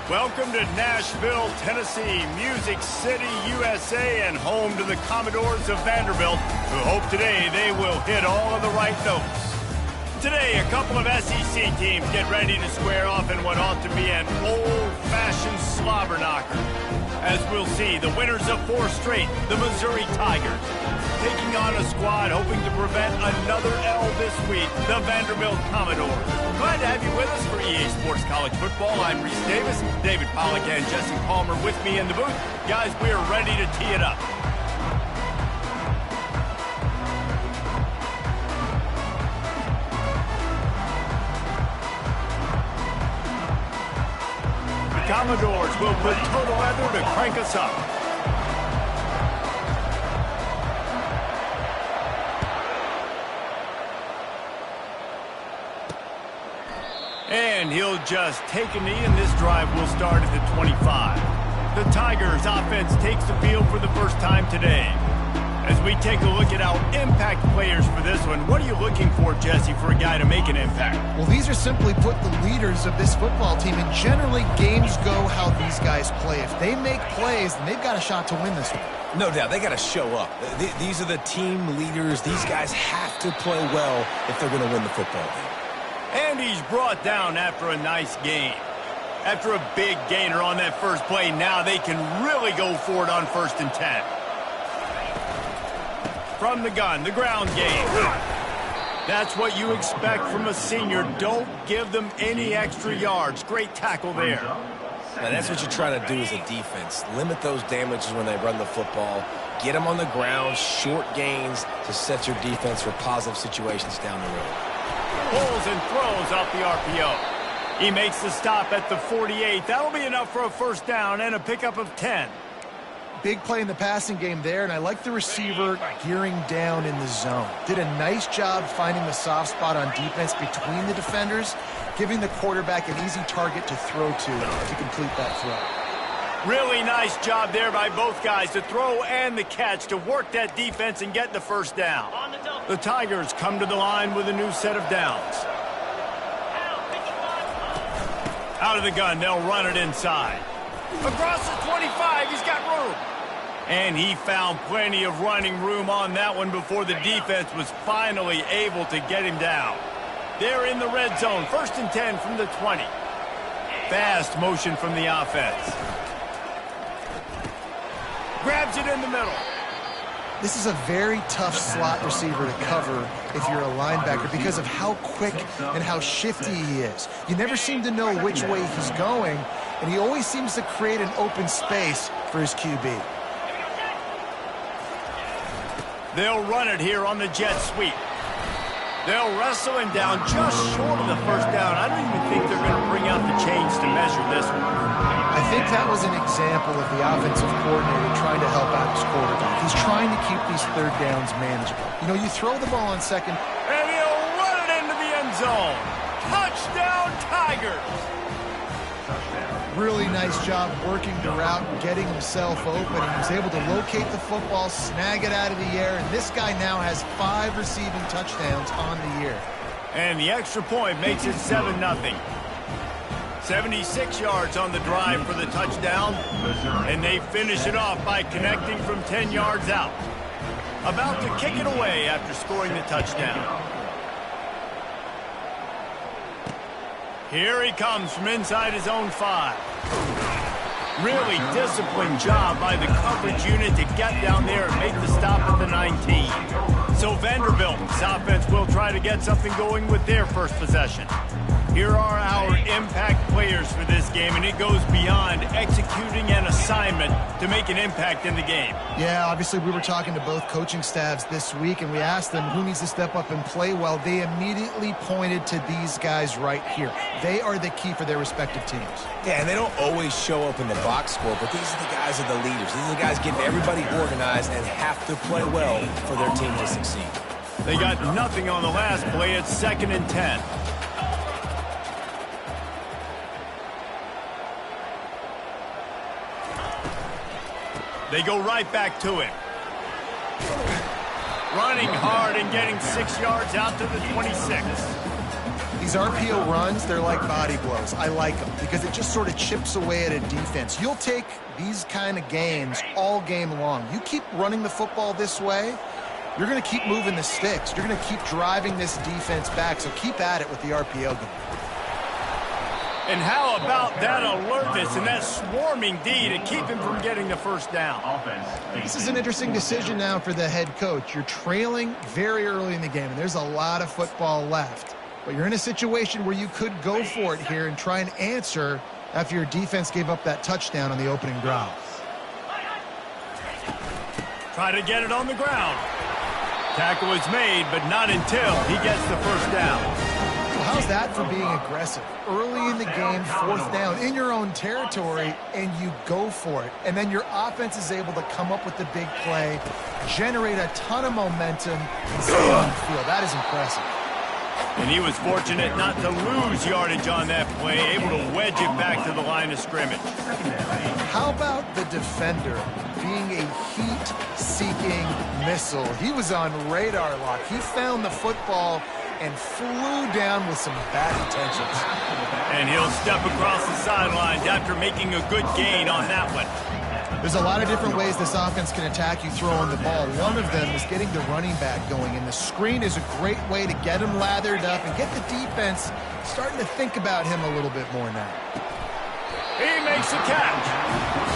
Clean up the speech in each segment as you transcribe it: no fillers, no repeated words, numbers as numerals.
Welcome to Nashville, Tennessee, Music City, USA, and home to the Commodores of Vanderbilt, who hope today they will hit all of the right notes. Today, a couple of SEC teams get ready to square off in what ought to be an old-fashioned slobber knocker. As we'll see, the winners of 4 straight, the Missouri Tigers, taking on a squad hoping to prevent another L this week, the Vanderbilt Commodores. Glad to have you with us for EA Sports College Football. I'm Reese Davis, David Pollack and Jesse Palmer with me in the booth. Guys, we are ready to tee it up. The Commodores will put total leather to crank us up. And he'll just take a knee, and this drive will start at the 25. The Tigers offense takes the field for the first time today. As we take a look at our impact players for this one, what are you looking for, Jesse, for a guy to make an impact? Well, these are simply put the leaders of this football team, and generally games go how these guys play. If they make plays, then they've got a shot to win this one. No doubt, they got to show up. These are the team leaders. These guys have to play well if they're going to win the football game. And he's brought down after a nice gain. After a big gainer on that first play, now they can really go for it on 1st and 10. From the gun, the ground game. That's what you expect from a senior. Don't give them any extra yards. Great tackle there. Now, that's what you're trying to do as a defense. Limit those damages when they run the football. Get them on the ground, short gains to set your defense for positive situations down the road. Pulls and throws off the RPO. He makes the stop at the 48. That'll be enough for a 1st down and a pickup of 10. Big play in the passing game there, and I like the receiver gearing down in the zone. Did a nice job finding the soft spot on defense between the defenders, giving the quarterback an easy target to throw to complete that throw. Really nice job there by both guys, the throw and the catch, to work that defense and get the 1st down. The Tigers come to the line with a new set of downs. Out of the gun, they'll run it inside. Across the 25, he's got room. And he found plenty of running room on that one before the defense was finally able to get him down. They're in the red zone, 1st and 10 from the 20. Fast motion from the offense. Grabs it in the middle. This is a very tough slot receiver to cover if you're a linebacker because of how quick and how shifty he is. You never seem to know which way he's going, and he always seems to create an open space for his QB. They'll run it here on the jet sweep. They'll wrestle him down just short of the 1st down. I don't even think they're going to bring out the chains to measure this one. I think that was an example of the offensive coordinator trying to help out his quarterback. He's trying to keep these 3rd downs manageable. You know, you throw the ball on 2nd. And he'll run it into the end zone. Touchdown, Tigers! Really nice job working the route and getting himself open. He was able to locate the football, snag it out of the air, and this guy now has 5 receiving touchdowns on the year. And the extra point makes it 7-0. 76 yards on the drive for the touchdown, and they finish it off by connecting from 10 yards out. About to kick it away after scoring the touchdown. Here he comes from inside his own 5. Really disciplined job by the coverage unit to get down there and make the stop at the 19. So Vanderbilt's offense will try to get something going with their 1st possession. Here are our impact players for this game, and it goes beyond executing an assignment to make an impact in the game. Yeah, obviously we were talking to both coaching staffs this week, and we asked them who needs to step up and play well. They immediately pointed to these guys right here. They are the key for their respective teams. Yeah, and they don't always show up in the box score, but these are the guys that are the leaders. These are the guys getting everybody organized and have to play well for their team to succeed. They got nothing on the last play. It's 2nd and 10. They go right back to him. Running hard and getting 6 yards out to the 26. These RPO runs, they're like body blows. I like them because it just sort of chips away at a defense. You'll take these kind of gains all game long. You keep running the football this way, you're going to keep moving the sticks. You're going to keep driving this defense back, so keep at it with the RPO game. And how about that alertness and that swarming D to keep him from getting the first down? This is an interesting decision now for the head coach. You're trailing very early in the game, and there's a lot of football left. But you're in a situation where you could go for it here and try and answer after your defense gave up that touchdown on the opening drive. Try to get it on the ground. Tackle is made, but not until he gets the first down. Well, how's that for being aggressive? Early in the game, fourth down in your own territory, and you go for it. And then your offense is able to come up with the big play, generate a ton of momentum, and stay on the field. That is impressive. And he was fortunate not to lose yardage on that play, able to wedge it back to the line of scrimmage. How about the defender being a heat-seeking missile? He was on radar lock. He found the football and flew down with some bad intentions. And he'll step across the sidelines after making a good gain on that one. There's a lot of different ways this offense can attack you throwing the ball. One of them is getting the running back going, and the screen is a great way to get him lathered up and get the defense starting to think about him a little bit more now. He makes a catch.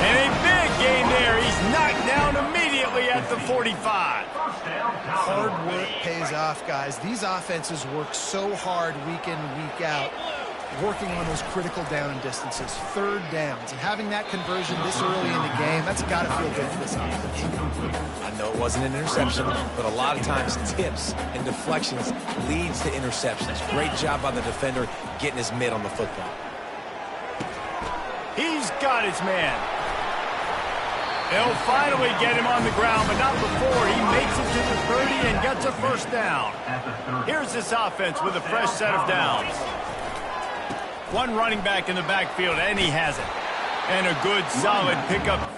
And a big gain there. He's knocked down immediately at the 45. Hard work pays off, guys. These offenses work so hard week in, week out, working on those critical down distances, third downs, and having that conversion this early in the game, that's got to feel good for this offense. I know it wasn't an interception, but a lot of times tips and deflections leads to interceptions. Great job by the defender getting his mid on the football. He's got his man. They'll finally get him on the ground, but not before he makes it to the 30 and gets a first down. Here's this offense with a fresh set of downs. One running back in the backfield, and he has it. And a good, solid pickup.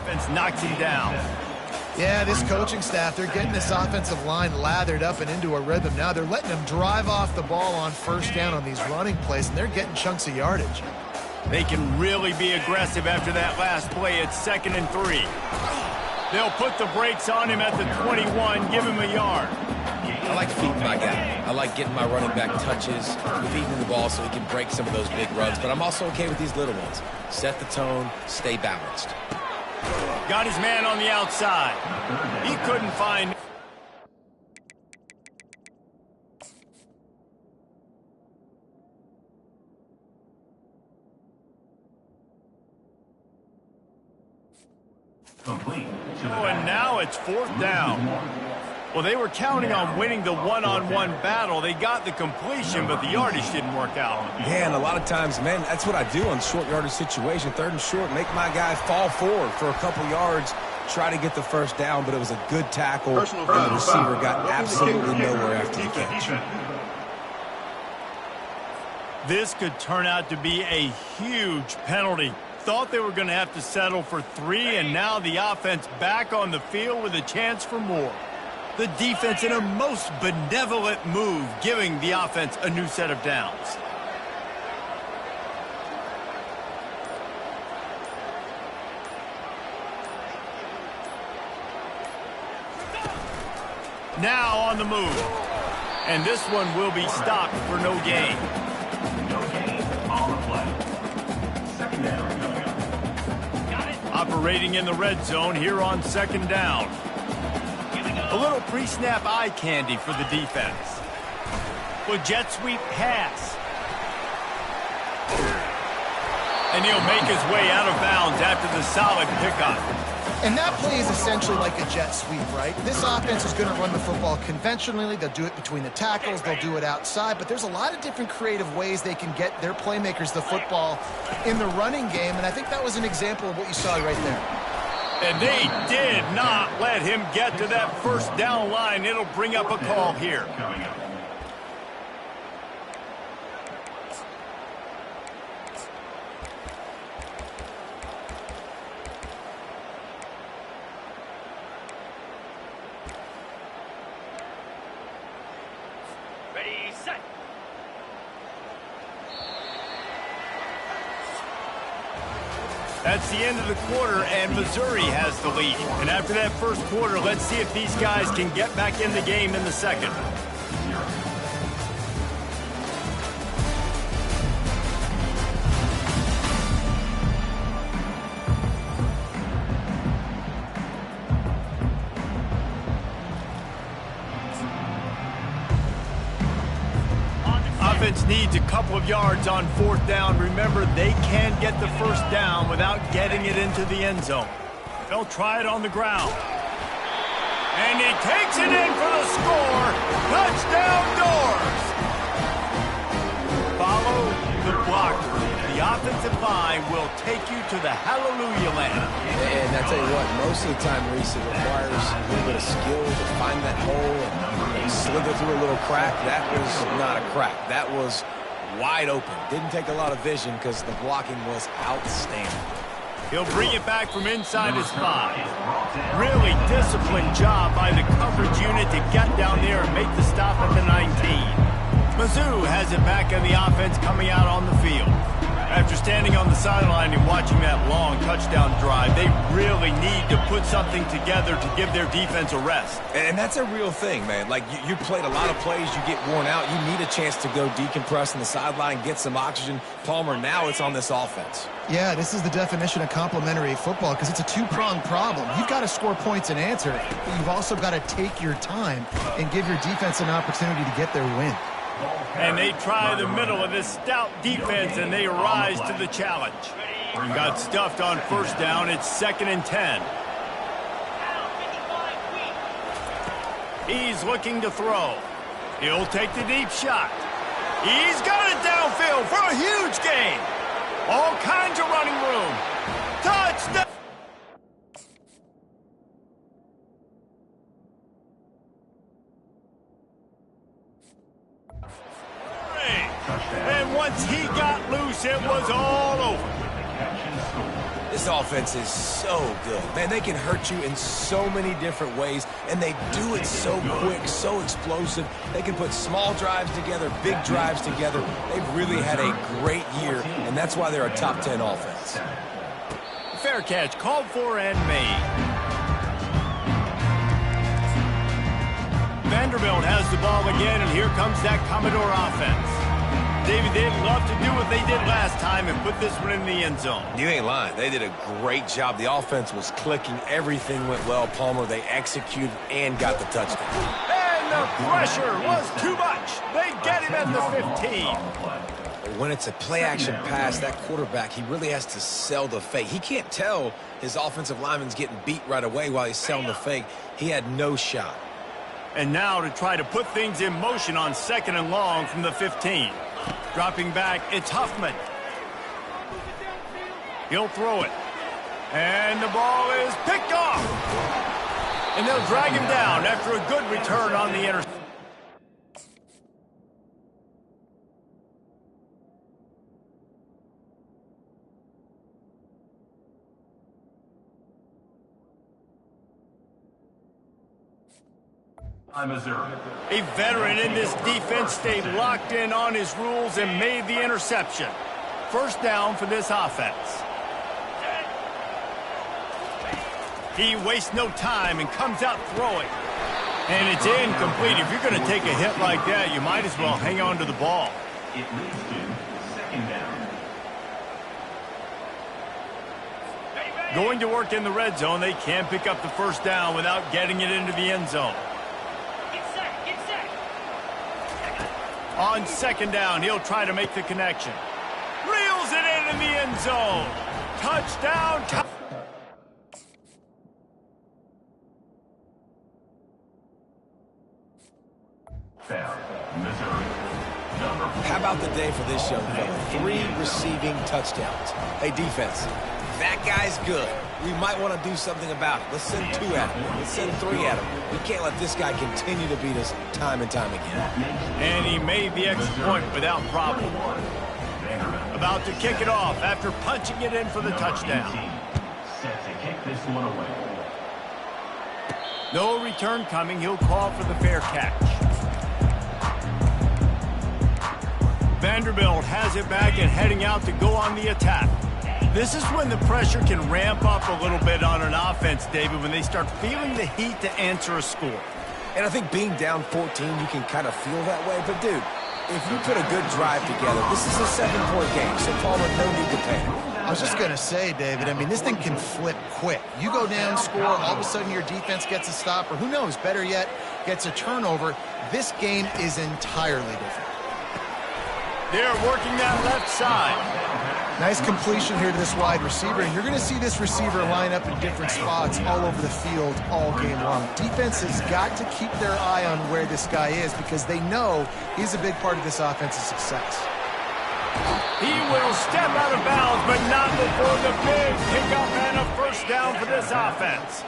Defense knocks him down. Yeah, this coaching staff, they're getting this offensive line lathered up and into a rhythm. Now they're letting them drive off the ball on first down on these running plays, and they're getting chunks of yardage. They can really be aggressive after that last play. It's 2nd and 3. They'll put the brakes on him at the 21, give him a yard. I like feeding my guy. I like getting my running back touches, feeding him the ball so he can break some of those big runs, but I'm also okay with these little ones. Set the tone, stay balanced. Got his man on the outside. He couldn't find... Complete. Oh, and now it's 4th down. Well, they were counting on winning the one-on-one battle. They got the completion, but the yardage didn't work out. Yeah, and a lot of times, man, that's what I do on short yardage situation. 3rd and short, make my guy fall forward for a couple yards, try to get the first down, but it was a good tackle, and the receiver got absolutely nowhere after the catch. This could turn out to be a huge penalty. Thought they were going to have to settle for 3, and now the offense back on the field with a chance for more. The defense in a most benevolent move, giving the offense a new set of downs. Now on the move. And this one will be stopped for no gain. No gain on the play. 2nd down. Operating in the red zone here on 2nd down. A little pre-snap eye candy for the defense. Well, jet sweep pass. And he'll make his way out of bounds after the solid pickup. And that play is essentially like a jet sweep, right? This offense is going to run the football conventionally. They'll do it between the tackles. They'll do it outside. But there's a lot of different creative ways they can get their playmakers the football in the running game. And I think that was an example of what you saw right there. And they did not let him get to that first down line. It'll bring up a call here. Ready, set. That's the end of the quarter, and Missouri has the lead. And after that first quarter, let's see if these guys can get back in the game in the second. Offense needs a couple of yards on fourth down. Remember, they can get the first down without getting it into the end zone. They'll try it on the ground. And he takes it in for the score. Touchdown Doors. Follow the blocker. The offensive line will take you to the hallelujah land. And I tell you what, most of the time, Reese, it requires a little bit of skill to find that hole and slither through a little crack. That was not a crack. That was wide open. Didn't take a lot of vision because the blocking was outstanding. He'll bring it back from inside his 5. Really disciplined job by the coverage unit to get down there and make the stop at the 19. Mizzou has it back in the offense coming out on the field. After standing on the sideline and watching that long touchdown drive, they really need to put something together to give their defense a rest. And that's a real thing, man. Like, you played a lot of plays, you get worn out, you need a chance to go decompress on the sideline, get some oxygen. Palmer, now it's on this offense. Yeah, this is the definition of complementary football because it's a two-pronged problem. You've got to score points and answer, but you've also got to take your time and give your defense an opportunity to get their win. And they try the middle of this stout defense, and they rise to the challenge. Got stuffed on first down. It's 2nd and 10. He's looking to throw. He'll take the deep shot. He's got it downfield for a huge gain. All kinds of running room. Touchdown! And once he got loose, it was all over. This offense is so good. Man, they can hurt you in so many different ways, and they do it so quick, so explosive. They can put small drives together, big drives together. They've really had a great year, and that's why they're a top 10 offense. Fair catch, called for and made. Vanderbilt has the ball again, and here comes that Commodore offense. David, they'd love to do what they did last time and put this one in the end zone. You ain't lying. They did a great job. The offense was clicking. Everything went well. Palmer, they executed and got the touchdown. And the pressure was too much. They get him at the 15. When it's a play-action pass, that quarterback, he really has to sell the fake. He can't tell his offensive lineman's getting beat right away while he's selling the fake. He had no shot. And now to try to put things in motion on 2nd and long from the 15. Dropping back, it's Huffman. He'll throw it. And the ball is picked off. And they'll drag him down after a good return on the interception. Missouri. A veteran in this defense stayed locked in on his rules and made the interception. First down for this offense. He wastes no time and comes out throwing. And it's incomplete. If you're going to take a hit like that, you might as well hang on to the ball. It leads to 2nd down. Going to work in the red zone, they can't pick up the first down without getting it into the end zone. On 2nd down, he'll try to make the connection. Reels it in the end zone. Touchdown. Foul, Missouri. How about the day for this young fella? 3 receiving touchdowns. Hey, defense, that guy's good. We might want to do something about it. Let's send 2 at him. Let's send 3 at him. We can't let this guy continue to beat us time and time again. And he made the extra point without problem. About to kick it off after punching it in for the touchdown. Set to kick this one away. No return coming. He'll call for the fair catch. Vanderbilt has it back and heading out to go on the attack. This is when the pressure can ramp up a little bit on an offense, David, when they start feeling the heat to answer a score. And I think being down 14, you can kind of feel that way. But, dude, if you put a good drive together, this is a 7-point game, so Palmer, no need to panic. I was just going to say, David, I mean, this thing can flip quick. You go down, score, all of a sudden your defense gets a stop, or who knows, better yet, gets a turnover. This game is entirely different. They're working that left side. Nice completion here to this wide receiver, and you're going to see this receiver line up in different spots all over the field all game long. Defense has got to keep their eye on where this guy is because they know he's a big part of this offense's success. He will step out of bounds, but not before the big pickup and a first down for this offense.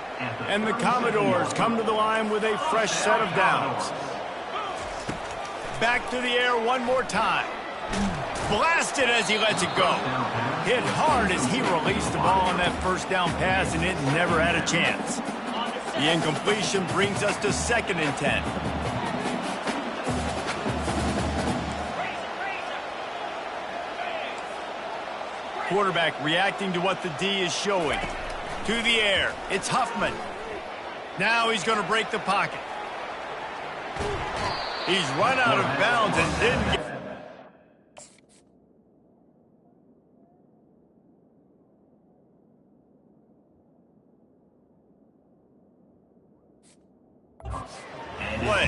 And the Commodores come to the line with a fresh set of downs. Back to the air one more time. Blasted as he lets it go. Hit hard as he released the ball on that first down pass, and it never had a chance. The incompletion brings us to 2nd and 10. Quarterback reacting to what the D is showing. To the air. It's Huffman. Now he's going to break the pocket. He's run out of bounds and didn't get... play.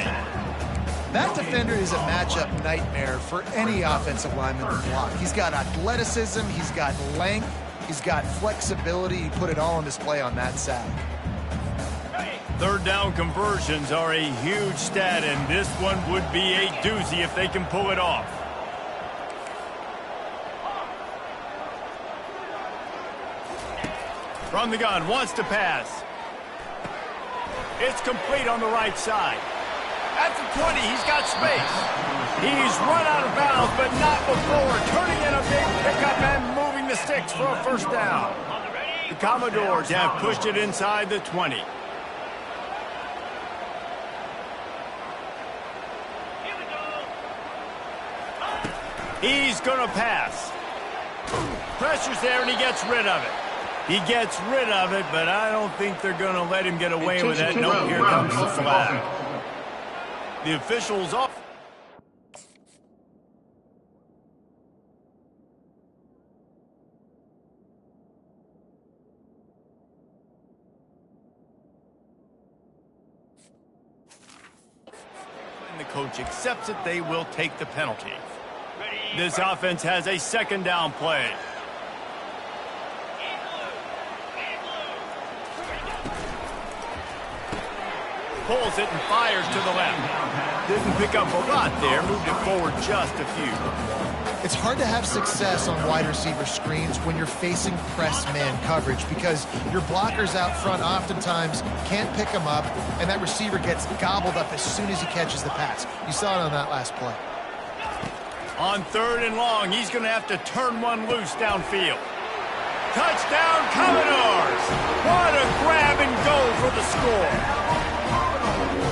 That defender is a matchup nightmare for any offensive lineman to block. He's got athleticism, he's got length, he's got flexibility. He put it all on display on that sack. 3rd down conversions are a huge stat, and this one would be a doozy if they can pull it off. From the gun, wants to pass. It's complete on the right side. At the 20, he's got space. He's run out of bounds, but not before turning in a big pickup and moving the sticks for a first down. The Commodores have pushed it inside the 20. He's going to pass. Pressure's there, and he gets rid of it. He gets rid of it, but I don't think they're going to let him get away with that. No, here comes the flag. The official's off. And the coach accepts it. They will take the penalty. This offense has a 2nd down play. Pulls it and fires to the left. Didn't pick up a lot there. Moved it forward just a few. It's hard to have success on wide receiver screens when you're facing press man coverage because your blockers out front oftentimes can't pick them up, and that receiver gets gobbled up as soon as he catches the pass. You saw it on that last play. On 3rd and long, he's going to have to turn one loose downfield. Touchdown, Commodores! What a grab and go for the score.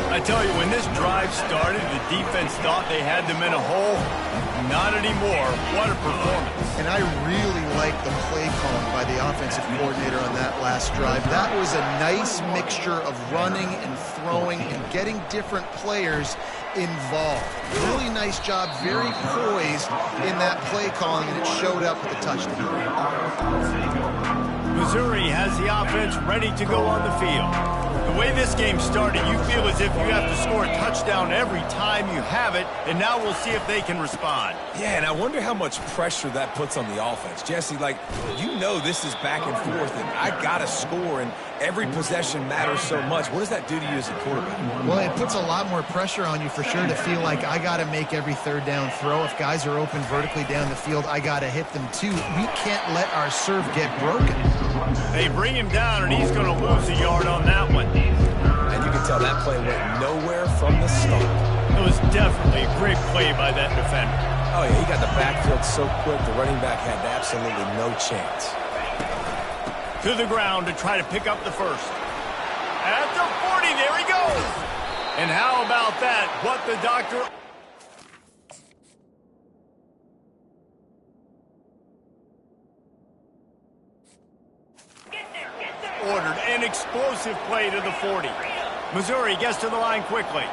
I tell you, when this drive started, the defense thought they had them in a hole. Not anymore. What a performance. And I really like the play calling by the offensive coordinator on that last drive. That was a nice mixture of running and throwing and getting different players involved. Really nice job, very poised in that play calling, and it showed up with the touchdown. Missouri has the offense ready to go on the field. The way this game started, you feel as if you have to score a touchdown every time you have it, and now we'll see if they can respond. Yeah, and I wonder how much pressure that puts on the offense. Jesse, like, you know this is back and forth, and I got to score, and every possession matters so much. What does that do to you as a quarterback? Well, it puts a lot more pressure on you for sure to feel like I got to make every third down throw. If guys are open vertically down the field, I got to hit them too. We can't let our serve get broken. They bring him down, and he's going to lose a yard on that one. And you can tell that play went nowhere from the start. It was definitely a great play by that defender. Oh, yeah, he got the backfield so quick, the running back had absolutely no chance. To the ground to try to pick up the first. At the 40, there he goes. And how about that? What the doctor... ordered an explosive play to the 40. Missouri gets to the line quickly.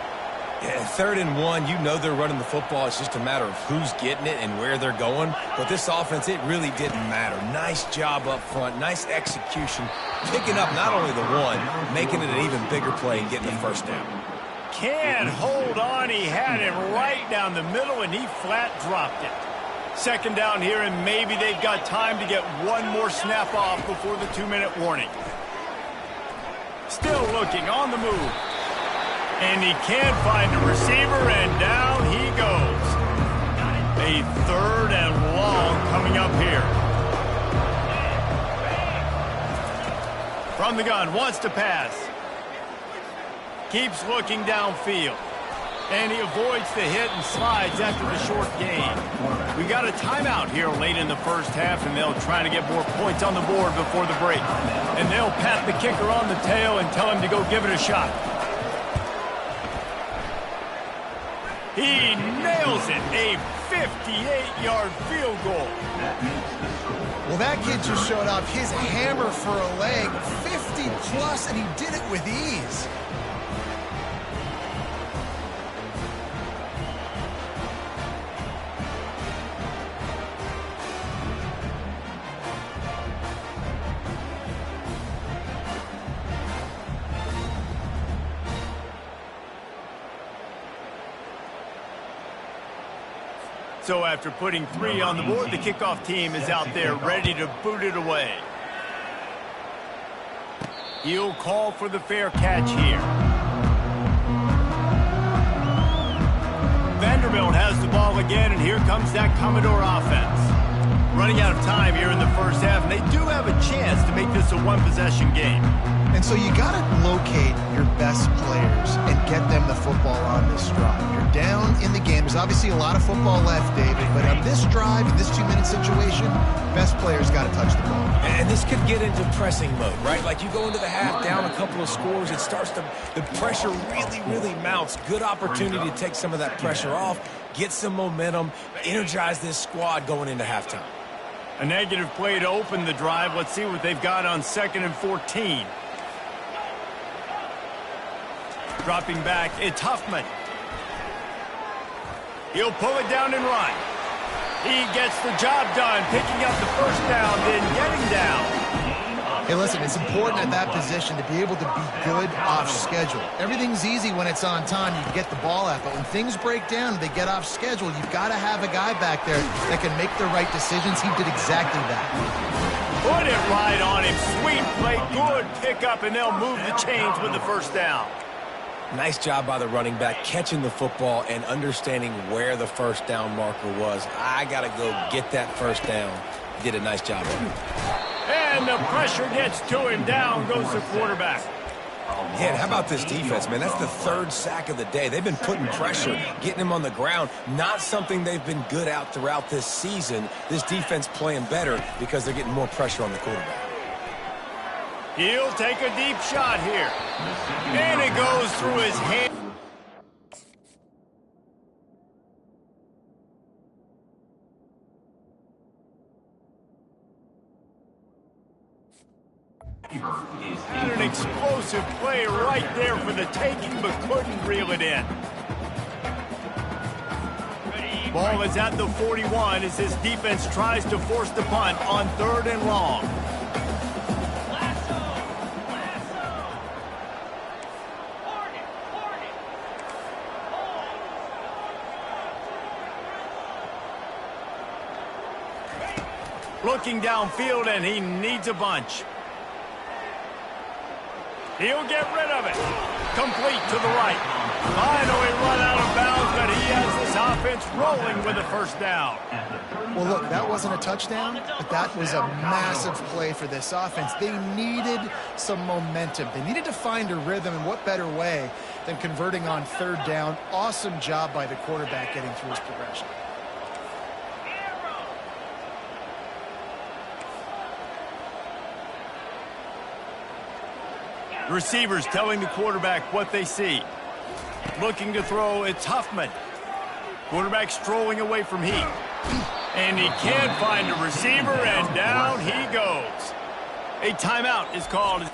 Yeah, 3rd and 1, you know they're running the football. It's just a matter of who's getting it and where they're going. But this offense, it really didn't matter. Nice job up front, nice execution. Picking up not only the one, making it an even bigger play and getting the first down. Can't hold on. He had it right down the middle, and he flat dropped it. 2nd down here, and maybe they've got time to get one more snap off before the 2-minute warning. Still looking on the move. And he can't find a receiver, and down he goes. A 3rd and long coming up here. From the gun, wants to pass. Keeps looking downfield. And he avoids the hit and slides after the short gain. We got a timeout here late in the first half, and they'll try to get more points on the board before the break. And they'll pat the kicker on the tail and tell him to go give it a shot. He nails it, a 58-yard field goal. Well, that kid just showed off his hammer for a leg, 50-plus, and he did it with ease. So after putting 3 on the board, the kickoff team is out there ready to boot it away. He'll call for the fair catch here. Vanderbilt has the ball again, and here comes that Commodore offense. Running out of time here in the first half, and they do have a chance to make this a one-possession game. And so you got to locate your best players and get them the football on this drive. You're down in the game. There's obviously a lot of football left, David, but on this drive, in this 2-minute situation, best players got to touch the ball. And this could get into pressing mode, right? Like you go into the half down a couple of scores, it starts to, the pressure really mounts. Good opportunity to take some of that pressure off, get some momentum, energize this squad going into halftime. A negative play to open the drive. Let's see what they've got on 2nd and 14. Dropping back, it's Huffman. He'll pull it down and run. He gets the job done, picking up the first down, then getting down. Hey, listen, it's important at that position to be able to be good off schedule. Everything's easy when it's on time. You can get the ball out, but when things break down, they get off schedule. You've got to have a guy back there that can make the right decisions. He did exactly that. Put it right on him. Sweet play, good pickup, and they'll move the chains with the first down. Nice job by the running back, catching the football and understanding where the first down marker was. I got to go get that first down. He did a nice job of it. And the pressure gets to him. Down goes the quarterback. Yeah, and how about this defense, man? That's the 3rd sack of the day. They've been putting pressure, getting him on the ground. Not something they've been good at throughout this season. This defense playing better because they're getting more pressure on the quarterback. He'll take a deep shot here. And it goes through his hand. Had an explosive play right there for the taking, but couldn't reel it in. Ball is at the 41 as this defense tries to force the punt on 3rd and long. Looking downfield, and he needs a bunch. He'll get rid of it. Complete to the right. Finally run out of bounds, but he has this offense rolling with a first down. Well, look, that wasn't a touchdown, but that was a massive play for this offense. They needed some momentum. They needed to find a rhythm, and what better way than converting on third down. Awesome job by the quarterback getting through his progression. Receivers telling the quarterback what they see. Looking to throw, it's Huffman. Quarterback strolling away from Heat. And he can't find a receiver, and down he goes. A timeout is called.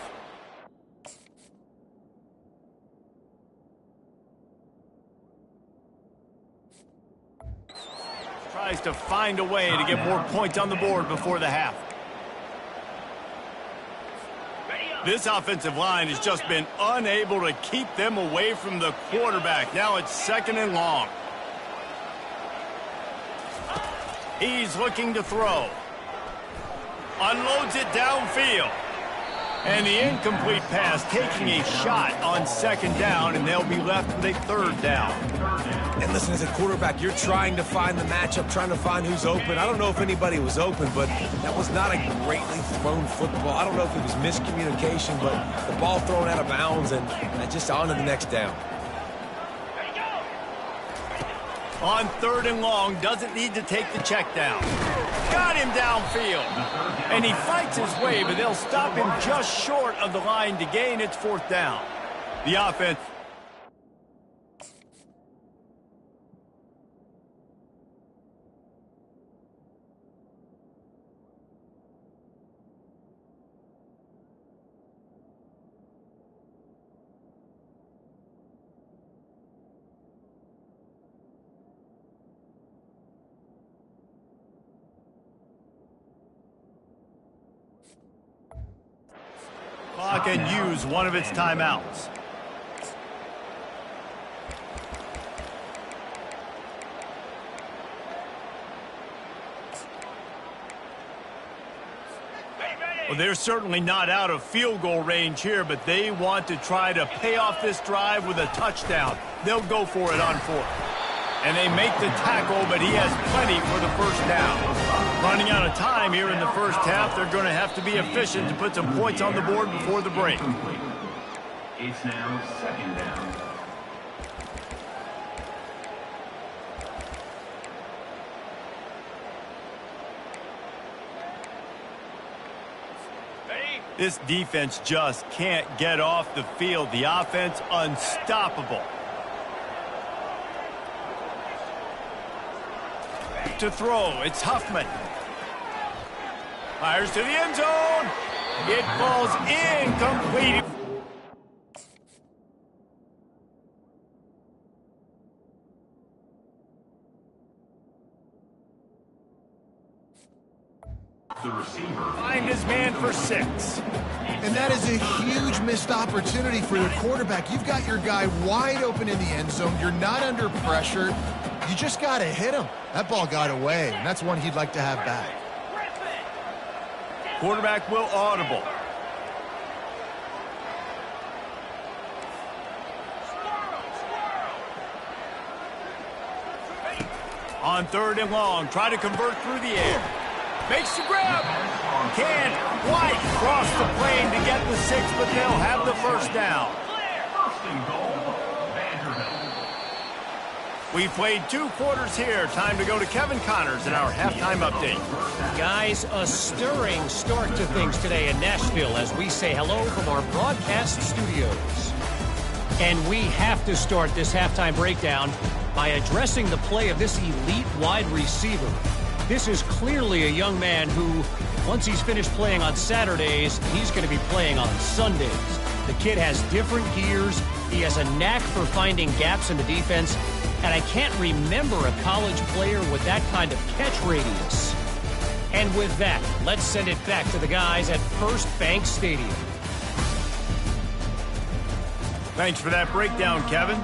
Tries to find a way to get more points on the board before the half. This offensive line has just been unable to keep them away from the quarterback. Now it's 2nd and long. He's looking to throw. Unloads it downfield. And the incomplete pass taking a shot on 2nd down, and they'll be left with a 3rd down. And listen, as a quarterback, you're trying to find the matchup, trying to find who's open. I don't know if anybody was open, but that was not a greatly thrown football. I don't know if it was miscommunication, but the ball thrown out of bounds and just on to the next down. On 3rd and long, doesn't need to take the check down. Got him downfield. And he fights his way, but they'll stop him just short of the line to gain its 4th down. The offense. Clock and use one of its timeouts. Well, they're certainly not out of field goal range here, but they want to try to pay off this drive with a touchdown. They'll go for it on 4th. And they make the tackle, but he has plenty for the 1st down. Running out of time here in the first half, they're going to have to be efficient to put some points on the board before the break. It's now 2nd down. This defense just can't get off the field. The offense unstoppable. To throw, it's Huffman. Fires to the end zone. It falls incomplete. The receiver. Find his man for 6. And that is a huge missed opportunity for the quarterback. You've got your guy wide open in the end zone. You're not under pressure. You just got to hit him. That ball got away, and that's one he'd like to have back. Quarterback will audible. On 3rd and long, try to convert through the air. Makes the grab. Can't quite cross the plane to get the 6, but they'll have the 1st down. First and goal, Vanderbilt. We've played 2 quarters here. Time to go to Kevin Connors in our halftime update. Guys, a stirring start to things today in Nashville as we say hello from our broadcast studios. And we have to start this halftime breakdown by addressing the play of this elite wide receiver. This is clearly a young man who, once he's finished playing on Saturdays, he's going to be playing on Sundays. The kid has different gears. He has a knack for finding gaps in the defense. And I can't remember a college player with that kind of catch radius. And with that, let's send it back to the guys at First Bank Stadium. Thanks for that breakdown, Kevin.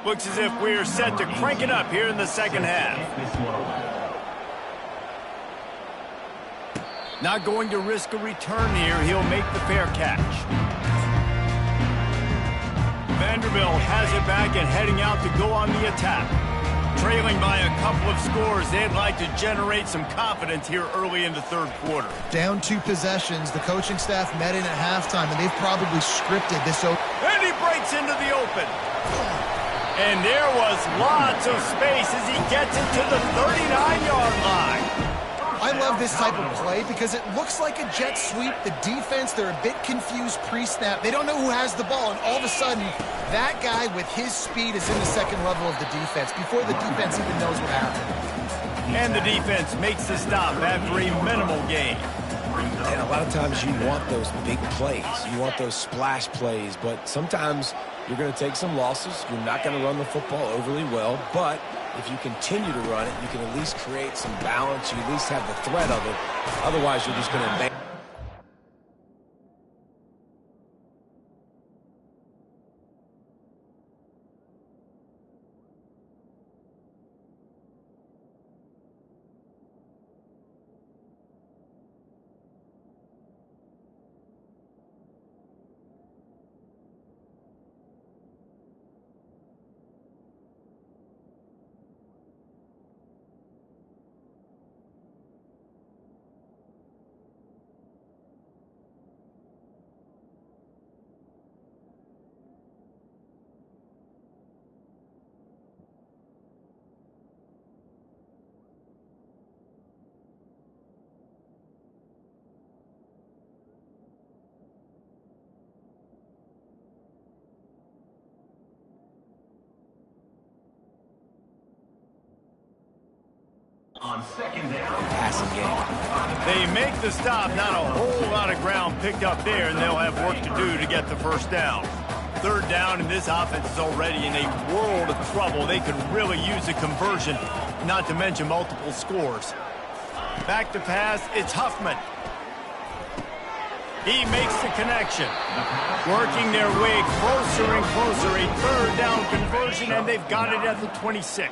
Looks as if we're set to crank it up here in the second half. Not going to risk a return here. He'll make the fair catch. Vanderbilt has it back and heading out to go on the attack. Trailing by a couple of scores, they'd like to generate some confidence here early in the third quarter. Down 2 possessions, the coaching staff met in at halftime, and they've probably scripted this. And he breaks into the open. And there was lots of space as he gets it to the 39-yard line. I love this type of play because it looks like a jet sweep. The defense, they're a bit confused pre-snap. They don't know who has the ball, and all of a sudden, that guy with his speed is in the second level of the defense before the defense even knows what happened. And the defense makes the stop after a minimal gain. And a lot of times you want those big plays. You want those splash plays, but sometimes you're going to take some losses. You're not going to run the football overly well, but if you continue to run it, you can at least create some balance. You at least have the threat of it. Otherwise, you're just going to abandon. On second down, Passing game. They make the stop. Not a whole lot of ground picked up there, and they'll have work to do to get the first down. Third down, and this offense is already in a world of trouble. They could really use a conversion, not to mention multiple scores. Back to pass, it's Huffman. He makes the connection. Working their way closer and closer. A third down conversion, and they've got it at the 26.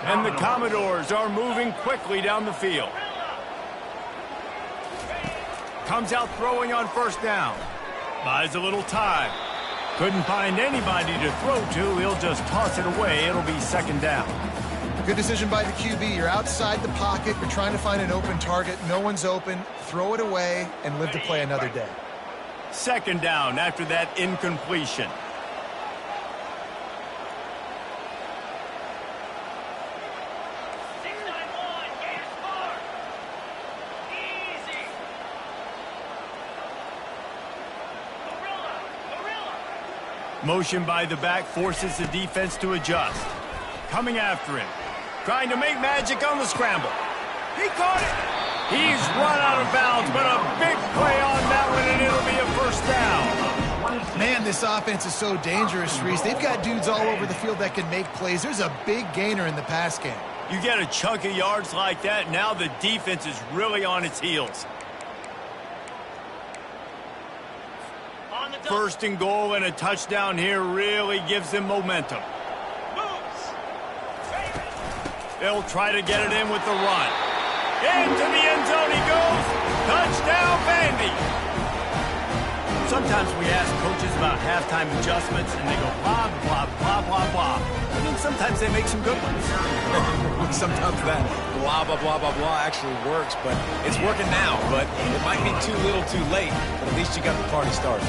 And the Commodores are moving quickly down the field. Comes out throwing on first down. Buys a little time. Couldn't find anybody to throw to. He'll just toss it away. It'll be second down. Good decision by the QB. You're outside the pocket. You're trying to find an open target. No one's open. Throw it away and live to play another day. Second down after that incompletion. Motion by the back forces the defense to adjust. Coming after him. Trying to make magic on the scramble. He caught it. He's run out of bounds, but a big play on that one, and it'll be a first down. Man, this offense is so dangerous, Reese. They've got dudes all over the field that can make plays. There's a big gainer in the pass game. You get a chunk of yards like that, now the defense is really on its heels. First and goal and a touchdown here really gives them momentum. They'll try to get it in with the run. Into the end zone he goes. Touchdown, Vandy. Sometimes we ask coaches about halftime adjustments, and they go blah, blah, blah, blah, blah. I mean, sometimes they make some good ones. Sometimes that blah, blah, blah, blah, blah actually works, but it's working now. But it might be too little too late, but at least you got the party started.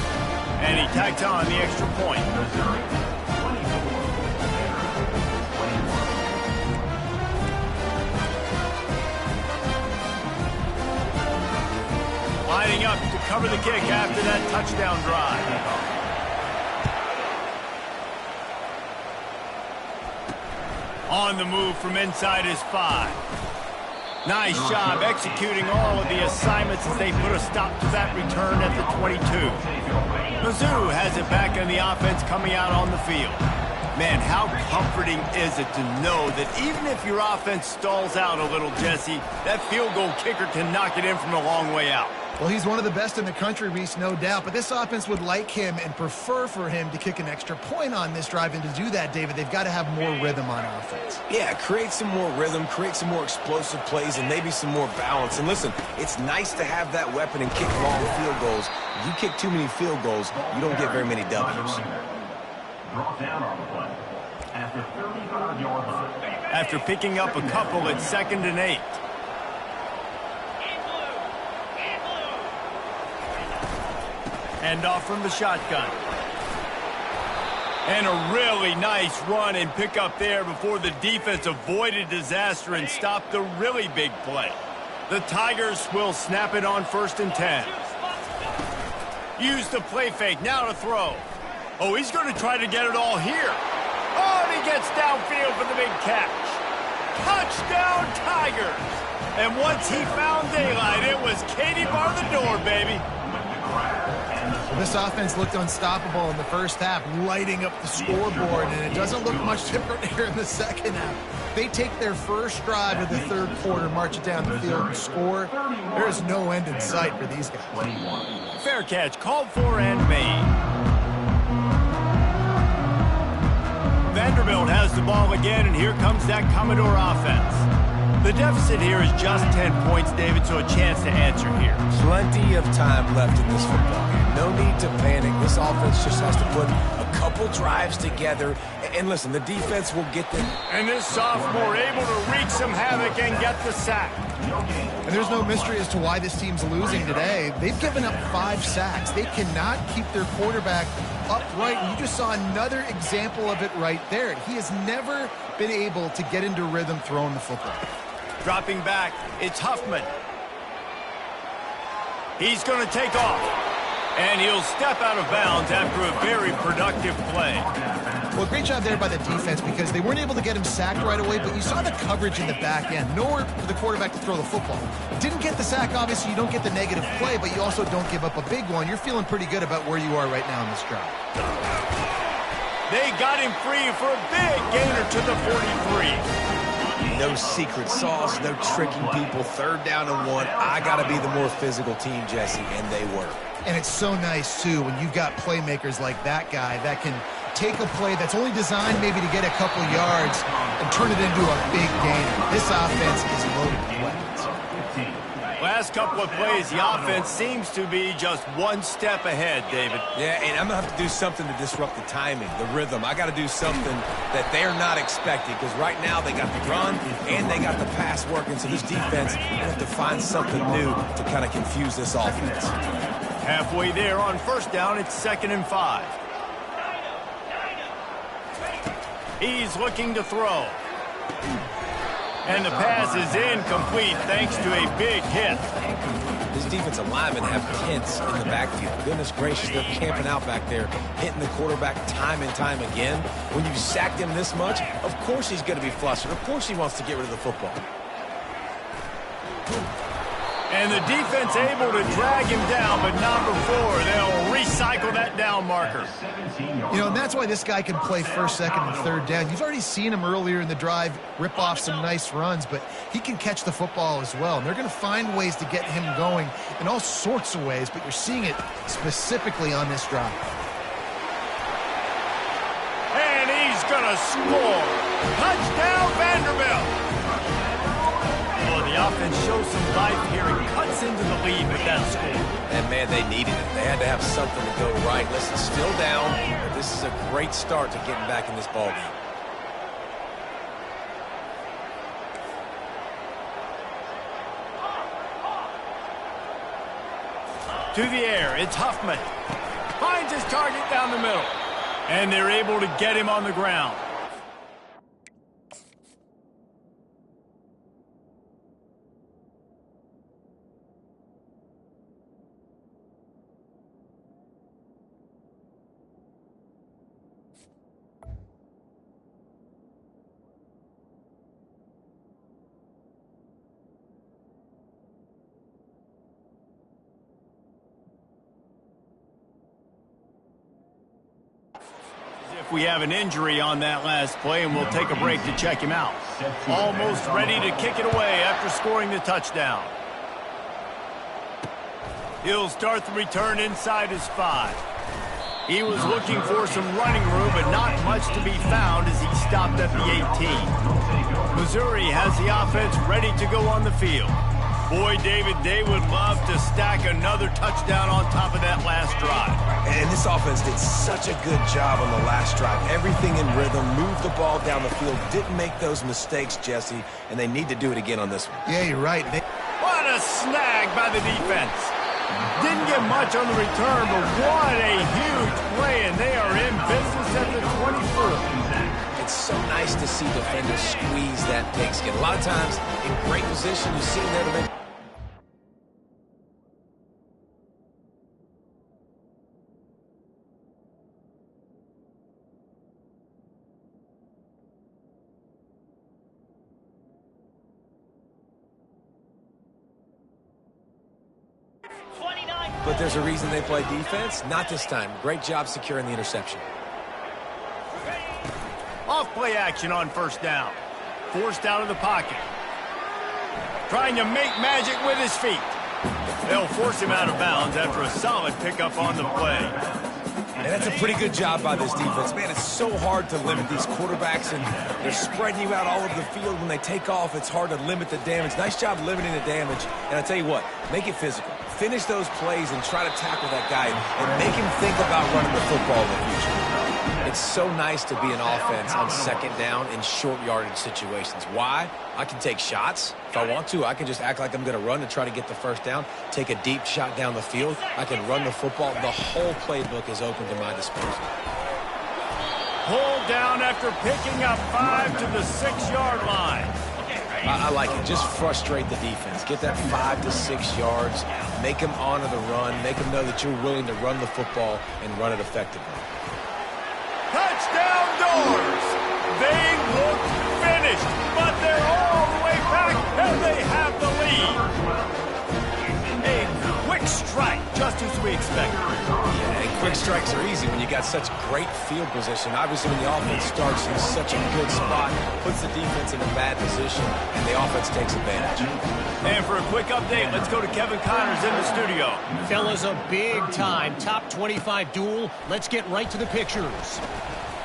And he tacked on the extra point. Lining up to cover the kick after that touchdown drive. On the move from inside his 5. Nice job executing all of the assignments as they put a stop to that return at the 22. Mizzou has it back on the offense coming out on the field. Man, how comforting is it to know that even if your offense stalls out a little, Jesse, that field goal kicker can knock it in from a long way out. Well, he's one of the best in the country, Reese, no doubt. But this offense would like him and prefer for him to kick an extra point on this drive. And to do that, David, they've got to have more rhythm on offense. Yeah, create some more rhythm, create some more explosive plays, and maybe some more balance. And listen, it's nice to have that weapon and kick long field goals. If you kick too many field goals, you don't get very many W's. Brought down on the play at the 35-yard line. After picking up a couple, it's 2nd and 8. Hand off from the shotgun. And a really nice run and pick up there before the defense avoided disaster and stopped the really big play. The Tigers will snap it on 1st and 10. Use the play fake, now to throw. Oh, he's going to try to get it all here. Oh, and he gets downfield for the big catch. Touchdown, Tigers! And once he found daylight, it was Katie bar the door, baby. This offense looked unstoppable in the first half, lighting up the scoreboard, and it doesn't look much different here in the second half. They take their first drive of the third quarter, march it down the field, and score. There is no end in sight for these guys. Fair catch, called for and made. Vanderbilt has the ball again, and here comes that Commodore offense. The deficit here is just 10 points, David, so a chance to answer here. Plenty of time left in this football game. No need to panic. This offense just has to put a couple drives together. And listen, the defense will get them. And this sophomore able to wreak some havoc and get the sack. And there's no mystery as to why this team's losing today. They've given up 5 sacks. They cannot keep their quarterback upright. And you just saw another example of it right there. He has never been able to get into rhythm throwing the football. Dropping back, it's Huffman. He's going to take off. And he'll step out of bounds after a very productive play. Well, great job there by the defense because they weren't able to get him sacked right away, but you saw the coverage in the back end. Nowhere for the quarterback to throw the football. Didn't get the sack, obviously. You don't get the negative play, but you also don't give up a big one. You're feeling pretty good about where you are right now in this drive. They got him free for a big gainer to the 43. No secret sauce, no tricking people. 3rd down and 1. I got to be the more physical team, Jesse, and they were. And it's so nice, too, when you've got playmakers like that guy that can take a play that's only designed maybe to get a couple yards and turn it into a big gainer. This offense is loaded with weapons. Last couple of plays, the offense seems to be just one step ahead, David. Yeah, and I'm going to have to do something to disrupt the timing, the rhythm. I got to do something that they're not expecting because right now they got the run and they got the pass working. So this defense will have to find something new to kind of confuse this offense. Halfway there on 1st down, it's 2nd and 5. He's looking to throw. And the pass is incomplete thanks to a big hit. This defensive linemen have tents in the backfield. Goodness gracious, they're camping out back there, hitting the quarterback time and time again. When you sacked him this much, of course he's going to be flustered. Of course he wants to get rid of the football. And the defense able to drag him down, but not before. They'll recycle that down marker. You know, and that's why this guy can play 1st, 2nd, and 3rd down. You've already seen him earlier in the drive rip off some nice runs, but he can catch the football as well. And they're going to find ways to get him going in all sorts of ways, but you're seeing it specifically on this drive. And he's going to score. Touchdown, Vanderbilt. The offense shows some life here and cuts into the lead with that score. And, man, they needed it. They had to have something to go right. Listen, still down, but this is a great start to getting back in this ballgame. To the air, it's Huffman. Finds his target down the middle. And they're able to get him on the ground. if we have an injury on that last play, and we'll take a break to check him out. Almost ready to kick it away after scoring the touchdown. He'll start the return inside his 5. He was looking for some running room, but not much to be found as he stopped at the 18. Missouri has the offense ready to go on the field. Boy, David, they would love to stack another touchdown on top of that last drive. And this offense did such a good job on the last drive. Everything in rhythm, moved the ball down the field, didn't make those mistakes, Jesse, and they need to do it again on this one. Yeah, you're right. What a snag by the defense. Didn't get much on the return, but what a huge play, and they are in business at the 24. It's so nice to see defenders squeeze that pigskin. A lot of times, in great position, you see there to make... But there's a reason they play defense. Not this time. Great job securing the interception. Off play action on first down. Forced out of the pocket. Trying to make magic with his feet. They'll force him out of bounds after a solid pickup on the play. And that's a pretty good job by this defense. Man, it's so hard to limit these quarterbacks, and they're spreading you out all over the field. When they take off, it's hard to limit the damage. Nice job limiting the damage. And I tell you what, make it physical. Finish those plays and try to tackle that guy and make him think about running the football in the future. It's so nice to be an offense on second down in short yardage situations. Why? I can take shots. If I want to, I can just act like I'm going to run and try to get the first down, take a deep shot down the field. I can run the football. The whole playbook is open to my disposal. Pulled down after picking up 5 to the 6-yard line. I like it. Just frustrate the defense. Get that 5 to 6 yards. Make them honor the run. Make them know that you're willing to run the football and run it effectively. Touchdown doors! They look finished, but they're all the way back, and they have the lead. A quick strike, just as we expected. Yeah, and quick strikes are easy when you got such great field position. Obviously, when the offense starts in such a good spot, puts the defense in a bad position, and the offense takes advantage. And for a quick update, let's go to Kevin Connors in the studio. Fellas, a big-time top 25 duel. Let's get right to the pictures.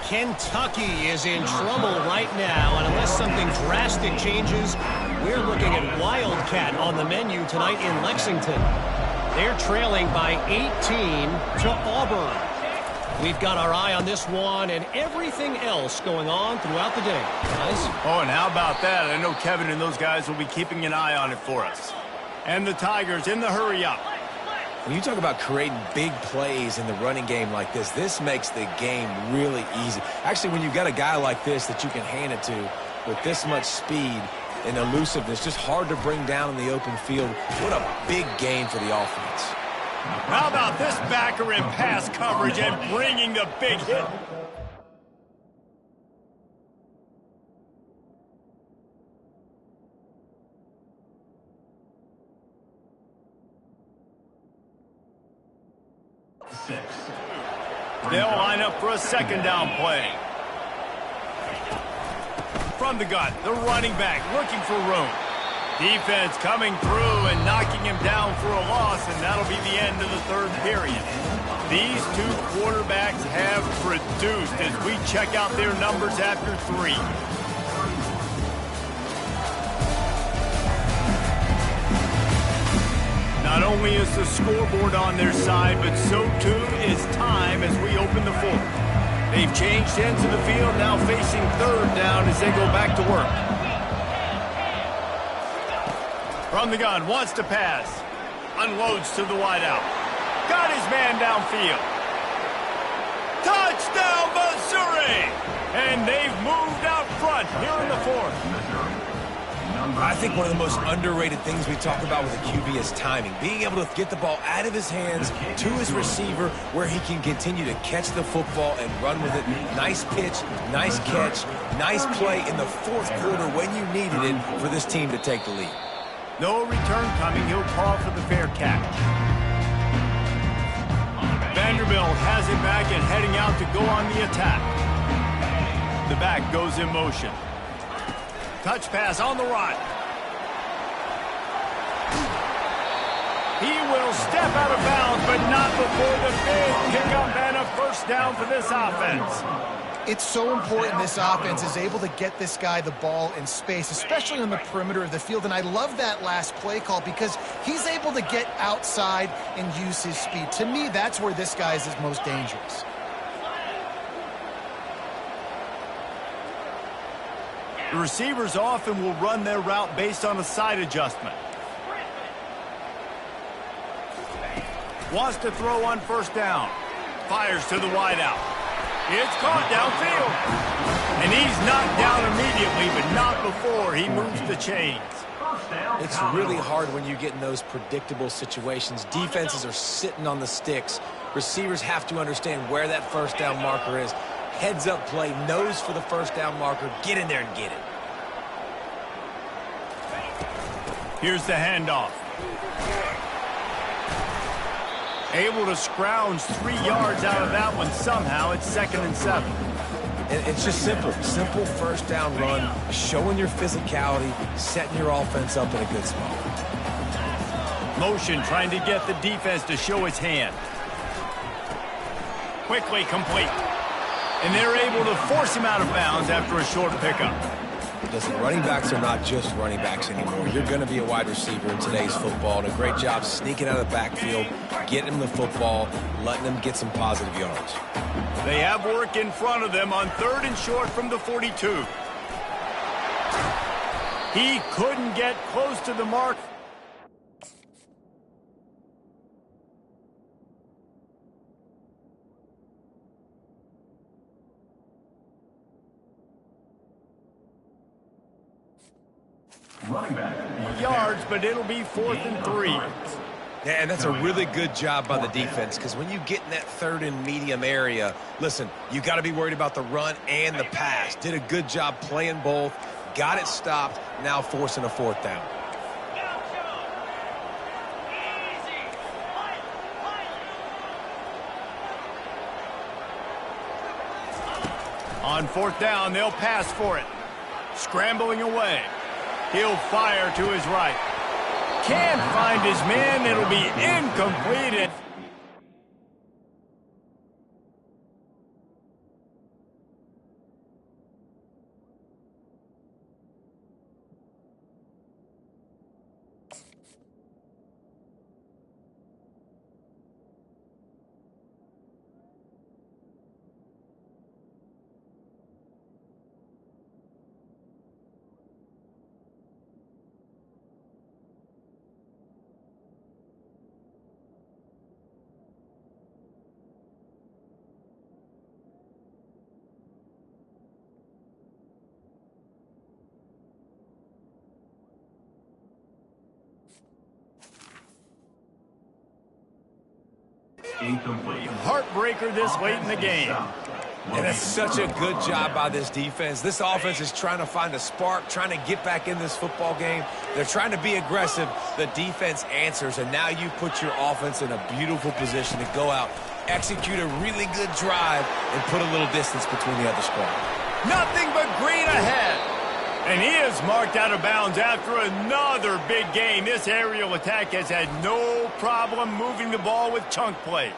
Kentucky is in trouble right now, and unless something drastic changes, we're looking at Wildcat on the menu tonight in Lexington. They're trailing by 18 to Auburn. We've got our eye on this one and everything else going on throughout the day. Guys? Oh, and how about that? I know Kevin and those guys will be keeping an eye on it for us. And the Tigers in the hurry-up. When you talk about creating big plays in the running game like this makes the game really easy. Actually, when you've got a guy like this that you can hand it to with this much speed and elusiveness, just hard to bring down in the open field, what a big gain for the offense. How about this backer in pass coverage and bringing the big hit? They'll line up for a second down play. From the gun, the running back looking for room. Defense coming through and knocking him down for a loss, and that'll be the end of the third period. These two quarterbacks have produced as we check out their numbers after 3. Not only is the scoreboard on their side, but so too is time as we open the fourth. They've changed ends of the field, now facing third down as they go back to work. From the gun, wants to pass. Unloads to the wideout. Got his man downfield. Touchdown, Missouri! And they've moved out front here in the fourth. I think one of the most underrated things we talk about with a QB is timing. Being able to get the ball out of his hands to his receiver where he can continue to catch the football and run with it. Nice pitch, nice catch, nice play in the fourth quarter when you needed it for this team to take the lead. No return coming. He'll call for the fair catch. Vanderbilt has it back and heading out to go on the attack. The back goes in motion. Touch pass on the run. He will step out of bounds, but not before the big pickup and a first down for this offense. It's so important this offense is able to get this guy the ball in space, especially on the perimeter of the field. And I love that last play call because he's able to get outside and use his speed. To me, that's where this guy is his most dangerous. The receivers often will run their route based on a side adjustment. Wants to throw on first down. Fires to the wideout. It's caught downfield. And he's knocked down immediately, but not before he moves the chains. It's really hard when you get in those predictable situations. Defenses are sitting on the sticks. Receivers have to understand where that first down marker is. Heads up play, nose for the first down marker. Get in there and get it. Here's the handoff. Able to scrounge 3 yards out of that one somehow. It's 2nd and 7. It's just simple. Simple first down run, showing your physicality, setting your offense up in a good spot. Motion trying to get the defense to show its hand. Quickly complete. And they're able to force him out of bounds after a short pickup. Listen, running backs are not just running backs anymore. You're going to be a wide receiver in today's football, and a great job sneaking out of the backfield, getting them the football, letting them get some positive yards. They have work in front of them on 3rd and short from the 42. He couldn't get close to the mark. Running back. Yards, but it'll be 4th and 3. Yeah, and that's a really good job by the defense because when you get in that 3rd and medium area, listen, you got to be worried about the run and the pass. Did a good job playing both, got it stopped, now forcing a 4th down. On 4th down, they'll pass for it. Scrambling away. He'll fire to his right. Can't find his man. It'll be incomplete. Incomplete. Heartbreaker this late in the game. And it's such a good job by this defense. This offense is trying to find a spark, trying to get back in this football game. They're trying to be aggressive. The defense answers, and now you put your offense in a beautiful position to go out, execute a really good drive, and put a little distance between the other squad. Nothing but green ahead. And he is marked out of bounds after another big game. This aerial attack has had no problem moving the ball with chunk plays.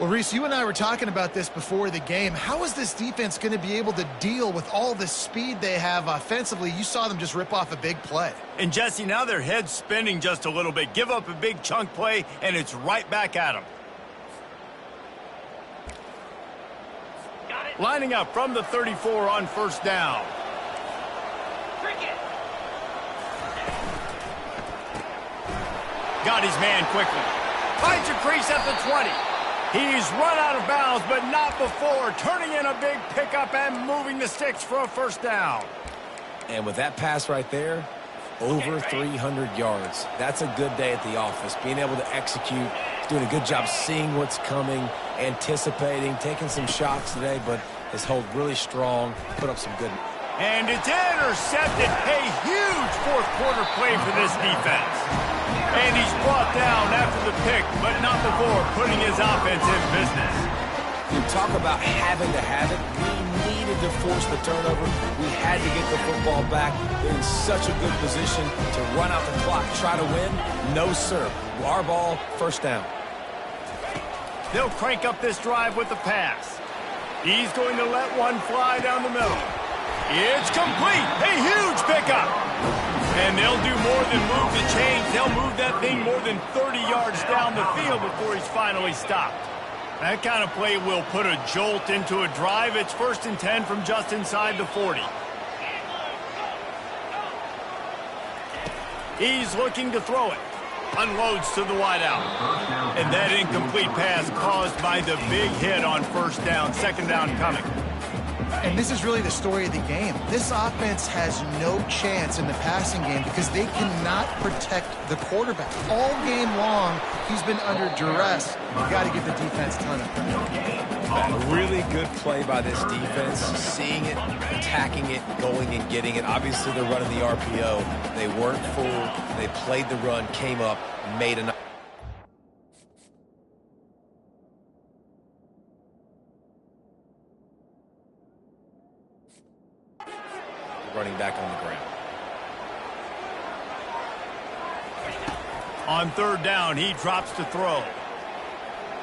Well, Reese, you and I were talking about this before the game. How is this defense going to be able to deal with all the speed they have offensively? You saw them just rip off a big play. And, Jesse, now their head's spinning just a little bit. Give up a big chunk play, and it's right back at them. Lining up from the 34 on first down. Got his man quickly. Finds a crease at the 20. He's run out of bounds, but not before turning in a big pickup and moving the sticks for a first down. And with that pass right there, over 300 yards. That's a good day at the office. Being able to execute, doing a good job seeing what's coming, anticipating, taking some shots today, but his hold really strong, put up some good. And it's intercepted. A huge fourth quarter play for this defense. And he's brought down after the pick, but not before putting his offense in business. You talk about having to have it. We needed to force the turnover. We had to get the football back. They're in such a good position to run out the clock, try to win. No, sir. Our ball, first down. They'll crank up this drive with the pass. He's going to let one fly down the middle. It's complete. A huge pickup. And they'll do more than move the chains. They'll move that thing more than 30 yards down the field before he's finally stopped. That kind of play will put a jolt into a drive. It's 1st and 10 from just inside the 40. He's looking to throw it. Unloads to the wideout. And that incomplete pass caused by the big hit on 1st down. 2nd down coming. And this is really the story of the game. This offense has no chance in the passing game because they cannot protect the quarterback. All game long, he's been under duress. You've got to give the defense a ton of credit. A really good play by this defense, seeing it, attacking it, going and getting it. Obviously, they're running the RPO. They weren't fooled. They played the run, came up, made enough. Running back on the ground. On 3rd down, he drops to throw.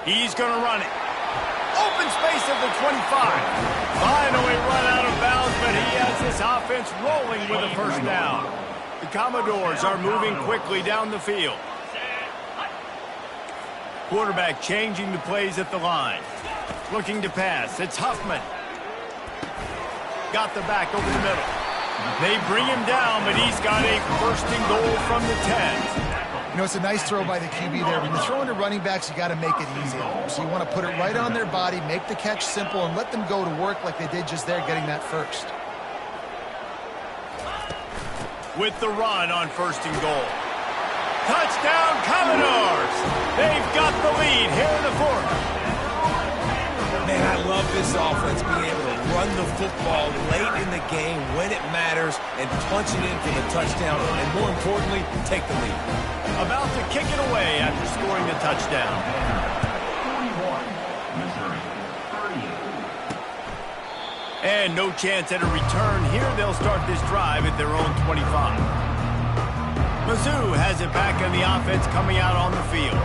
He's going to run it. Open space at the 25. Finally run out of bounds, but he has this offense rolling with a 1st down. The Commodores are moving quickly down the field. Quarterback changing the plays at the line. Looking to pass. It's Huffman. Got the back over the middle. They bring him down, but he's got a 1st and goal from the 10. You know, it's a nice throw by the QB there. When you're throwing to running backs, you got to make it easy. So you want to put it right on their body, make the catch simple, and let them go to work like they did just there, getting that 1st. With the run on 1st and goal. Touchdown, Commodores! They've got the lead here in the 4th. Man, I love this offense being able to run the football late in the game when it matters and punch it in for the touchdown and, more importantly, take the lead. About to kick it away after scoring the touchdown. 41, Missouri, 38. And no chance at a return here. They'll start this drive at their own 25. Mizzou has it back on the offense coming out on the field.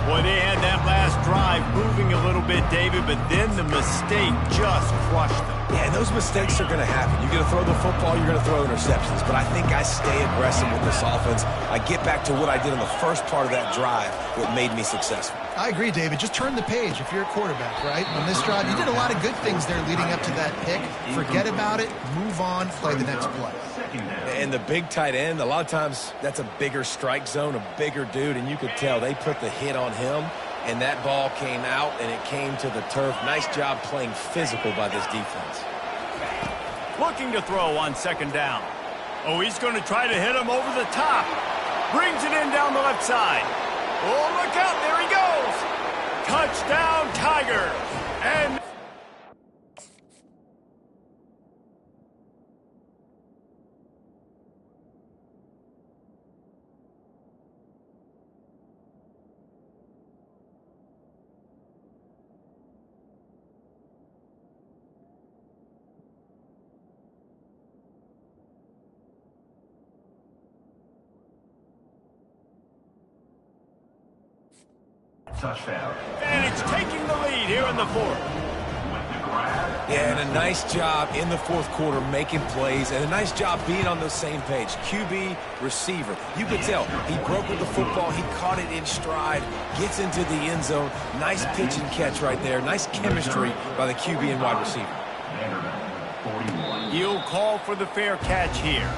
Boy, they had that last drive moving a little bit, David, but then the mistake just crushed them. Yeah, those mistakes are going to happen. You're going to throw the football, you're going to throw interceptions. But I think I stay aggressive with this offense. I get back to what I did in the first part of that drive, what made me successful. I agree, David. Just turn the page if you're a quarterback, right? On this drive, you did a lot of good things there leading up to that pick. Forget about it, move on, play the next play. And the big tight end, a lot of times that's a bigger strike zone, a bigger dude, and you could tell they put the hit on him, and that ball came out, and it came to the turf. Nice job playing physical by this defense. Looking to throw on 2nd down. Oh, he's going to try to hit him over the top. Brings it in down the left side. Oh, look out, there he goes. Touchdown, Tigers. And Touchdown. And it's taking the lead here in the 4th. Yeah, and a nice job in the 4th quarter making plays, and a nice job being on the same page. QB, receiver. You could tell he broke with the football. He caught it in stride, gets into the end zone. Nice pitch and catch right there. Nice chemistry by the QB and wide receiver. Vanderbilt, 41. He'll call for the fair catch here.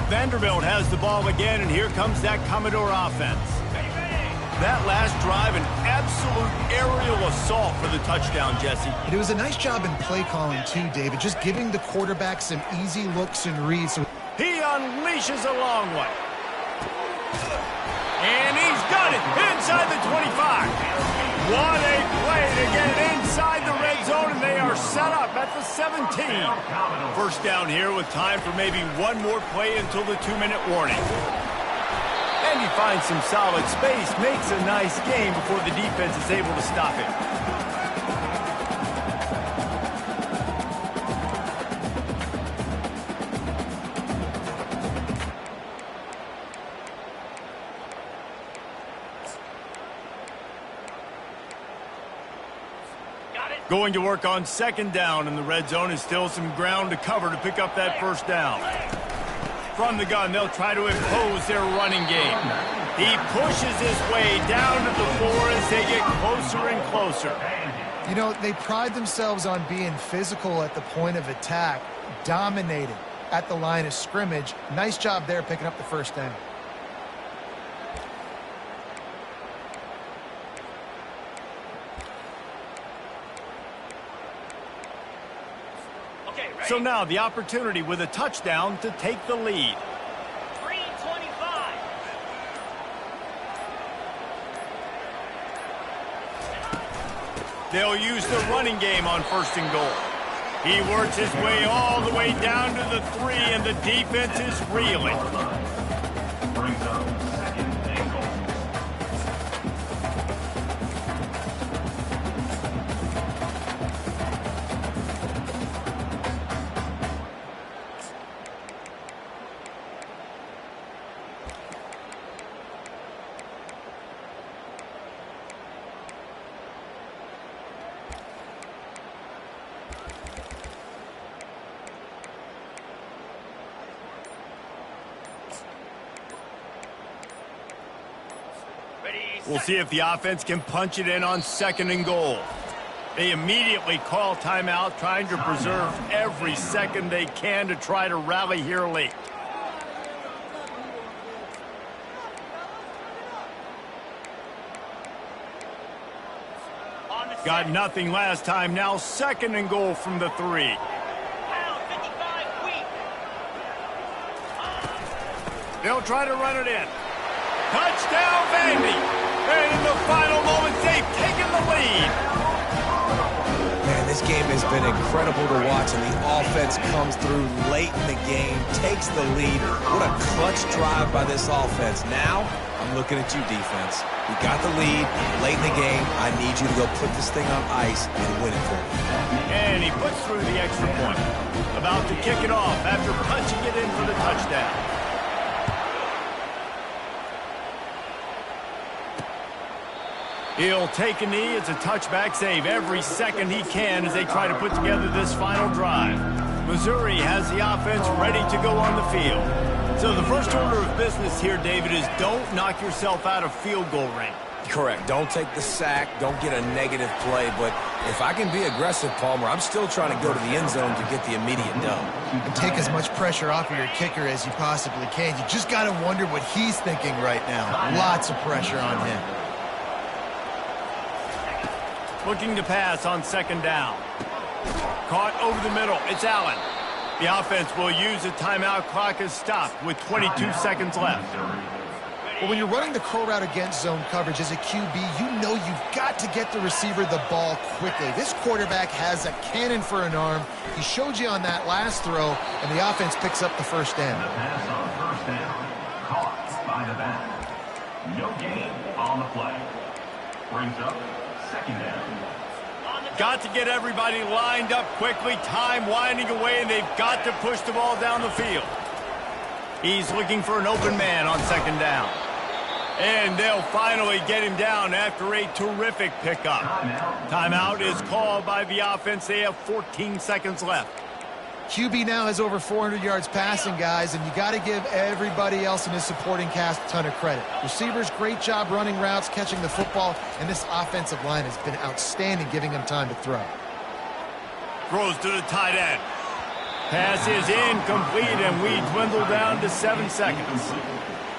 Vanderbilt has the ball again, and here comes that Commodore offense. That last drive, an absolute aerial assault for the touchdown, Jesse. It was a nice job in play calling, too, David, just giving the quarterback some easy looks and reads. He unleashes a long one. And he's got it inside the 25. What a play to get it inside the red zone, and they are set up at the 17. First down here with time for maybe one more play until the 2-minute warning. Vandy finds some solid space, makes a nice game before the defense is able to stop it. Going to work on second down in the red zone is still some ground to cover to pick up that first down. From the gun, they'll try to impose their running game. He pushes his way down to the floor as they get closer and closer. You know, they pride themselves on being physical at the point of attack, dominating at the line of scrimmage. Nice job there picking up the first down. So now the opportunity with a touchdown to take the lead. 3:25. They'll use the running game on first and goal. He works his way all the way down to the 3, and the defense is reeling. Brings up second and goal. We'll see if the offense can punch it in on second and goal. They immediately call timeout, trying to preserve every second they can to try to rally here late. Got nothing last time. Now second and goal from the 3. They'll try to run it in. Touchdown, Vandy! And in the final moments, they've taken the lead. Man, this game has been incredible to watch, and the offense comes through late in the game, takes the lead. What a clutch drive by this offense. Now, I'm looking at you, defense. We got the lead late in the game. I need you to go put this thing on ice and win it for me. And he puts through the extra point. About to kick it off after punching it in for the touchdown. He'll take a knee. It's a touchback save every second he can as they try to put together this final drive. Missouri has the offense ready to go on the field. So the first order of business here, David, is don't knock yourself out of field goal range. Correct. Don't take the sack. Don't get a negative play. But if I can be aggressive, Palmer, I'm still trying to go to the end zone to get the immediate dub. And take as much pressure off of your kicker as you possibly can. You just got to wonder what he's thinking right now. Lots of pressure on him. Looking to pass on second down. Caught over the middle. It's Allen. The offense will use a timeout. Clock is stopped with 22 seconds left. Well, when you're running the curl route against zone coverage as a QB, you know you've got to get the receiver the ball quickly. This quarterback has a cannon for an arm. He showed you on that last throw, and the offense picks up the first down. The pass on first down. Caught by the back. No gain on the play. Brings up second down. Got to get everybody lined up quickly. Time winding away, and they've got to push the ball down the field. He's looking for an open man on second down. And they'll finally get him down after a terrific pickup. Timeout is called by the offense. They have 14 seconds left. QB now has over 400 yards passing, guys, and you got to give everybody else in his supporting cast a ton of credit. Receivers, great job running routes, catching the football, and this offensive line has been outstanding, giving him time to throw. Throws to the tight end. Pass is incomplete, and we dwindle down to 7 seconds.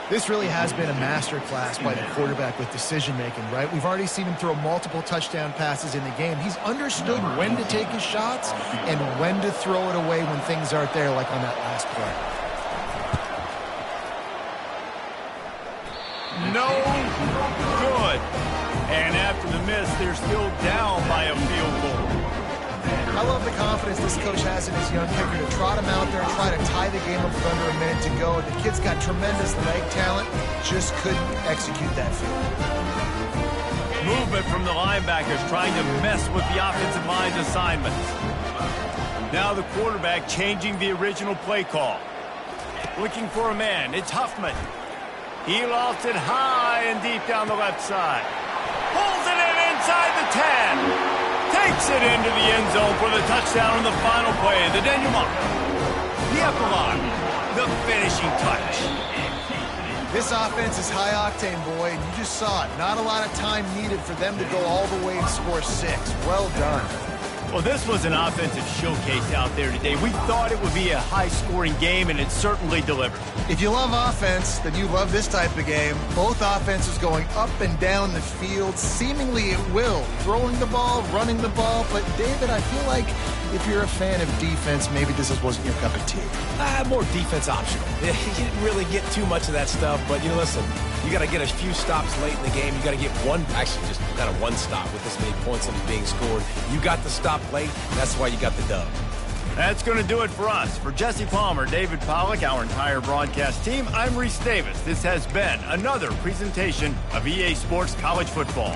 This really has been a masterclass by the quarterback with decision-making, right? We've already seen him throw multiple touchdown passes in the game. He's understood when to take his shots and when to throw it away when things aren't there, like on that last play. No good. And after the miss, they're still down by a field goal. I love the confidence this coach has in his young kicker to trot him out there and try to tie the game up with under a minute to go. The kid's got tremendous leg talent, just couldn't execute that field. Movement from the linebackers trying to mess with the offensive line's assignments. Now the quarterback changing the original play call. Looking for a man. It's Huffman. He lofts it high and deep down the left side. Pulls it in inside the 10. Takes it into the end zone for the touchdown in the final play. The denouement. The epilogue. The finishing touch. This offense is high octane, boy, and you just saw it. Not a lot of time needed for them to go all the way and score 6. Well done. Well, this was an offensive showcase out there today. We thought it would be a high-scoring game, and it certainly delivered. If you love offense, then you love this type of game. Both offenses going up and down the field, seemingly at will. Throwing the ball, running the ball. But, David, I feel like if you're a fan of defense, maybe this wasn't your cup of tea. More defense optional. You didn't really get too much of that stuff, but, listen, you got to get a few stops late in the game. You got to get just kind of one stop with this many points that are being scored. You got the stop late. That's why you got the dub. That's going to do it for us. For Jesse Palmer, David Pollack, our entire broadcast team, I'm Reese Davis. This has been another presentation of EA Sports College Football.